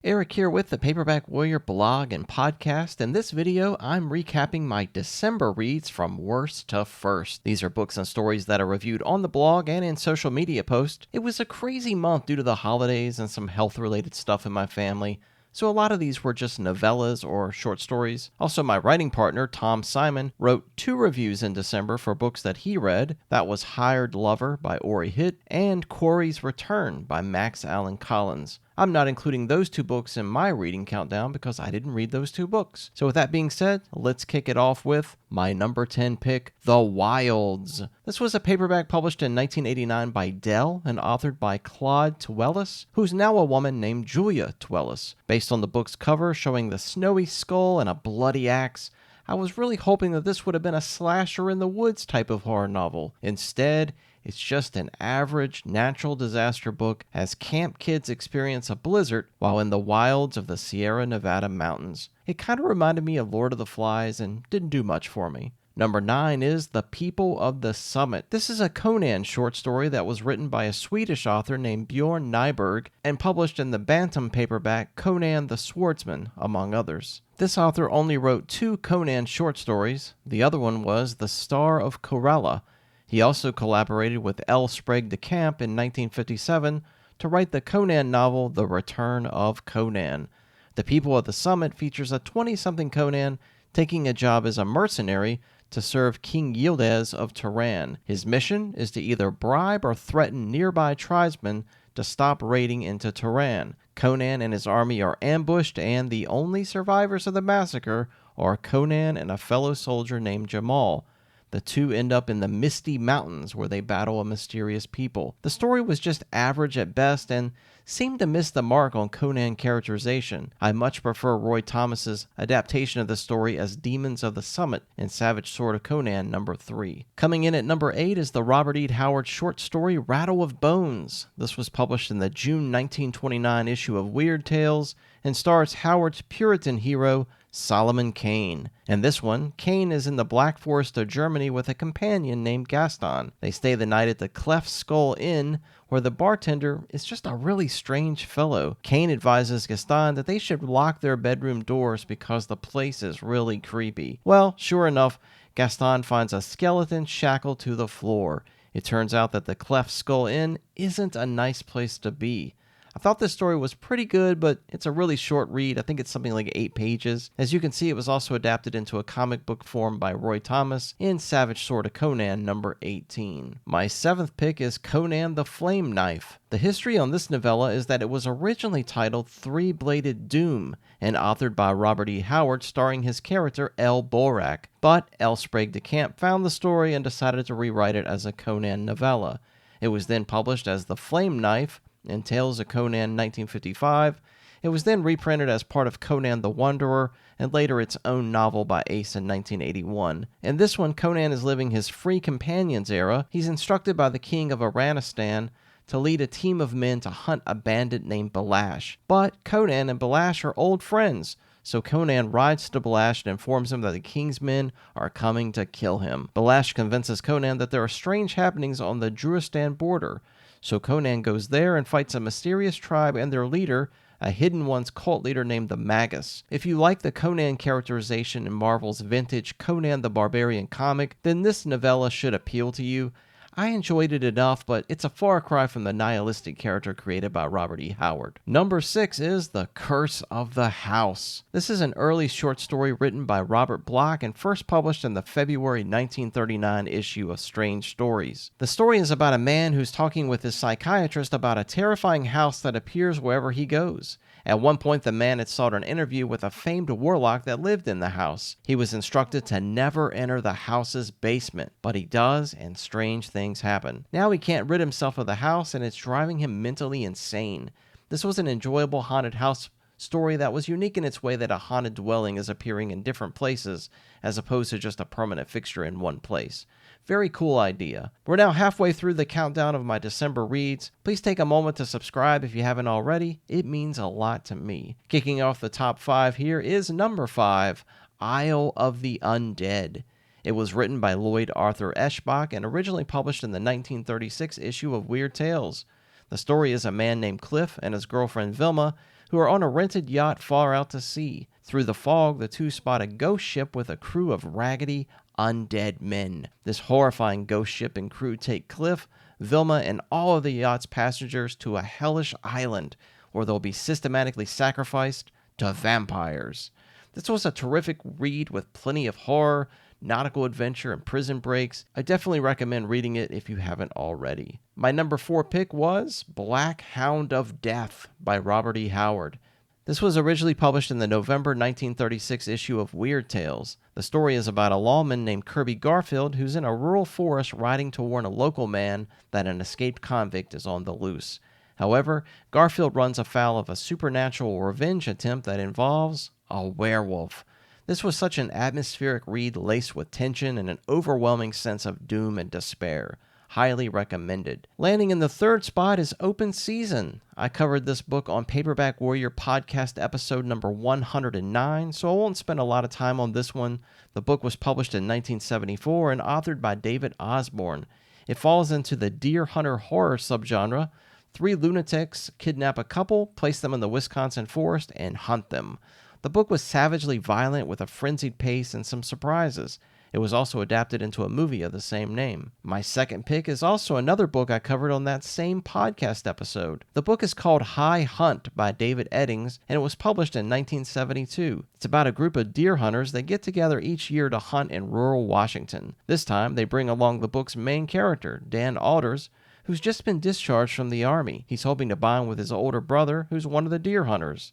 Eric here with the Paperback Warrior blog and podcast. In this video, I'm recapping my December reads from worst to first. These are books and stories that are reviewed on the blog and in social media posts. It was a crazy month due to the holidays and some health-related stuff in my family, so a lot of these were just novellas or short stories. Also, my writing partner, Tom Simon, wrote 2 reviews in December for books that he read. That was Hired Lover by Ori Hitt and Quarry's Return by Max Allan Collins. I'm not including those 2 books in my reading countdown because I didn't read those 2 books. So with that being said, let's kick it off with my number 10 pick, The Wilds. This was a paperback published in 1989 by Dell and authored by Claude Tuelis, who's now a woman named Julia Tuelis. Based on the book's cover showing the snowy skull and a bloody axe, I was really hoping that this would have been a slasher in the woods type of horror novel. Instead, it's just an average natural disaster book as camp kids experience a blizzard while in the wilds of the Sierra Nevada mountains. It kind of reminded me of Lord of the Flies and didn't do much for me. Number 9 is The People of the Summit. This is a Conan short story that was written by a Swedish author named Bjorn Nyberg and published in the Bantam paperback Conan the Swordsman, among others. This author only wrote 2 Conan short stories. The other one was The Star of Corella. He also collaborated with L. Sprague de Camp in 1957 to write the Conan novel The Return of Conan. The People of the Summit features a 20-something Conan taking a job as a mercenary to serve King Yildiz of Turan. His mission is to either bribe or threaten nearby tribesmen to stop raiding into Turan. Conan and his army are ambushed, and the only survivors of the massacre are Conan and a fellow soldier named Jamal. The 2 end up in the Misty Mountains where they battle a mysterious people. The story was just average at best and seemed to miss the mark on Conan characterization. I much prefer Roy Thomas's adaptation of the story as Demons of the Summit in Savage Sword of Conan number 3. Coming in at number 8 is the Robert E. Howard short story Rattle of Bones. This was published in the June 1929 issue of Weird Tales and stars Howard's Puritan hero Solomon Kane. In this one, Kane is in the Black Forest of Germany with a companion named Gaston. They stay the night at the Cleft Skull Inn, where the bartender is just a really strange fellow. Kane advises Gaston that they should lock their bedroom doors because the place is really creepy. Well, sure enough, Gaston finds a skeleton shackled to the floor. It turns out that the Cleft Skull Inn isn't a nice place to be. I thought this story was pretty good, but it's a really short read. I think it's something like 8 pages. As you can see, it was also adapted into a comic book form by Roy Thomas in Savage Sword of Conan number 18. My 7th pick is Conan the Flame Knife. The history on this novella is that it was originally titled Three-Bladed Doom and authored by Robert E. Howard, starring his character El Borak. But L. Sprague de Camp found the story and decided to rewrite it as a Conan novella. It was then published as The Flame Knife in Tales of Conan 1955. It was then reprinted as part of Conan the Wanderer and later its own novel by Ace in 1981. In this one, Conan is living his Free Companions era. He's instructed by the king of Iranistan to lead a team of men to hunt a bandit named Balash. But Conan and Balash are old friends, so Conan rides to Balash and informs him that the king's men are coming to kill him. Balash convinces Conan that there are strange happenings on the Druistan border, so Conan goes there and fights a mysterious tribe and their leader, a Hidden One's cult leader named the Magus. If you like the Conan characterization in Marvel's vintage Conan the Barbarian comic, then this novella should appeal to you. I enjoyed it enough, but it's a far cry from the nihilistic character created by Robert E. Howard. Number 6 is The Curse of the House. This is an early short story written by Robert Bloch and first published in the February 1939 issue of Strange Stories. The story is about a man who's talking with his psychiatrist about a terrifying house that appears wherever he goes. At one point, the man had sought an interview with a famed warlock that lived in the house. He was instructed to never enter the house's basement, but he does, and strange things happen. Now he can't rid himself of the house, and it's driving him mentally insane. This was an enjoyable haunted house story that was unique in its way that a haunted dwelling is appearing in different places, as opposed to just a permanent fixture in one place. Very cool idea. We're now halfway through the countdown of my December reads. Please take a moment to subscribe if you haven't already. It means a lot to me. Kicking off the top 5 here is number 5, Isle of the Undead. It was written by Lloyd Arthur Eshbach and originally published in the 1936 issue of Weird Tales. The story is a man named Cliff and his girlfriend Vilma who are on a rented yacht far out to sea. Through the fog, the two spot a ghost ship with a crew of raggedy, undead men. This horrifying ghost ship and crew take Cliff, Vilma, and all of the yacht's passengers to a hellish island where they'll be systematically sacrificed to vampires. This was a terrific read with plenty of horror, nautical adventure, and prison breaks. I definitely recommend reading it if you haven't already. My number 4 pick was Black Hound of Death by Robert E. Howard. This was originally published in the November 1936 issue of Weird Tales. The story is about a lawman named Kirby Garfield who's in a rural forest riding to warn a local man that an escaped convict is on the loose. However, Garfield runs afoul of a supernatural revenge attempt that involves a werewolf. This was such an atmospheric read laced with tension and an overwhelming sense of doom and despair. Highly recommended. Landing in the 3rd spot is Open Season. I covered this book on Paperback Warrior podcast episode number 109, so I won't spend a lot of time on this one. The book was published in 1974 and authored by David Osborne. It falls into the deer hunter horror subgenre. 3 lunatics kidnap a couple, place them in the Wisconsin forest, and hunt them. The book was savagely violent with a frenzied pace and some surprises. It was also adapted into a movie of the same name. My 2nd pick is also another book I covered on that same podcast episode. The book is called High Hunt by David Eddings, and it was published in 1972. It's about a group of deer hunters that get together each year to hunt in rural Washington. This time, they bring along the book's main character, Dan Alders, who's just been discharged from the army. He's hoping to bond with his older brother, who's one of the deer hunters.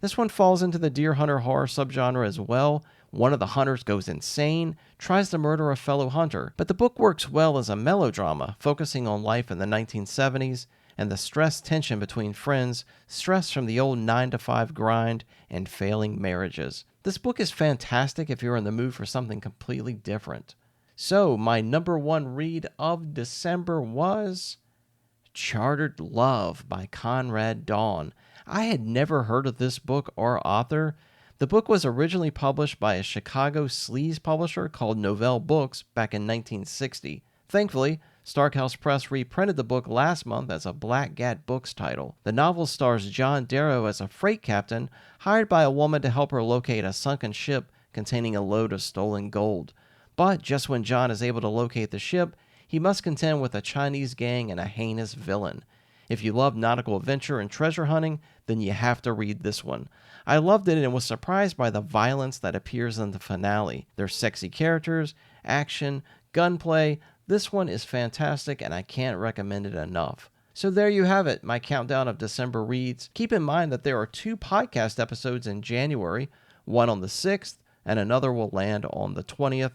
This one falls into the deer hunter horror subgenre as well. One of the hunters goes insane, tries to murder a fellow hunter, but the book works well as a melodrama, focusing on life in the 1970s and the stress tension between friends, stress from the old 9-to-5 grind, and failing marriages. This book is fantastic if you're in the mood for something completely different. So, my number 1 read of December was Chartered Love by Conrad Dawn. I had never heard of this book or author. The book was originally published by a Chicago sleaze publisher called Novell Books back in 1960. Thankfully, Starkhouse Press reprinted the book last month as a Black Gat Books title. The novel stars John Darrow as a freight captain hired by a woman to help her locate a sunken ship containing a load of stolen gold. But just when John is able to locate the ship, he must contend with a Chinese gang and a heinous villain. If you love nautical adventure and treasure hunting, then you have to read this one. I loved it and was surprised by the violence that appears in the finale. There's sexy characters, action, gunplay. This one is fantastic and I can't recommend it enough. So there you have it, my countdown of December reads. Keep in mind that there are 2 podcast episodes in January, one on the 6th and another will land on the 20th.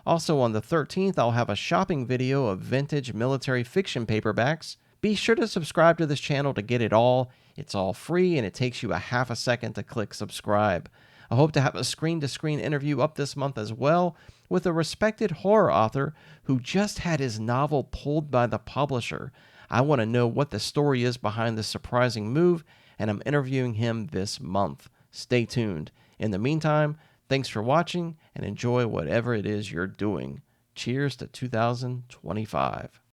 Also on the 13th, I'll have a shopping video of vintage military fiction paperbacks. Be sure to subscribe to this channel to get it all. It's all free and it takes you a half a second to click subscribe. I hope to have a screen-to-screen interview up this month as well with a respected horror author who just had his novel pulled by the publisher. I want to know what the story is behind this surprising move, and I'm interviewing him this month. Stay tuned. In the meantime, thanks for watching and enjoy whatever it is you're doing. Cheers to 2025.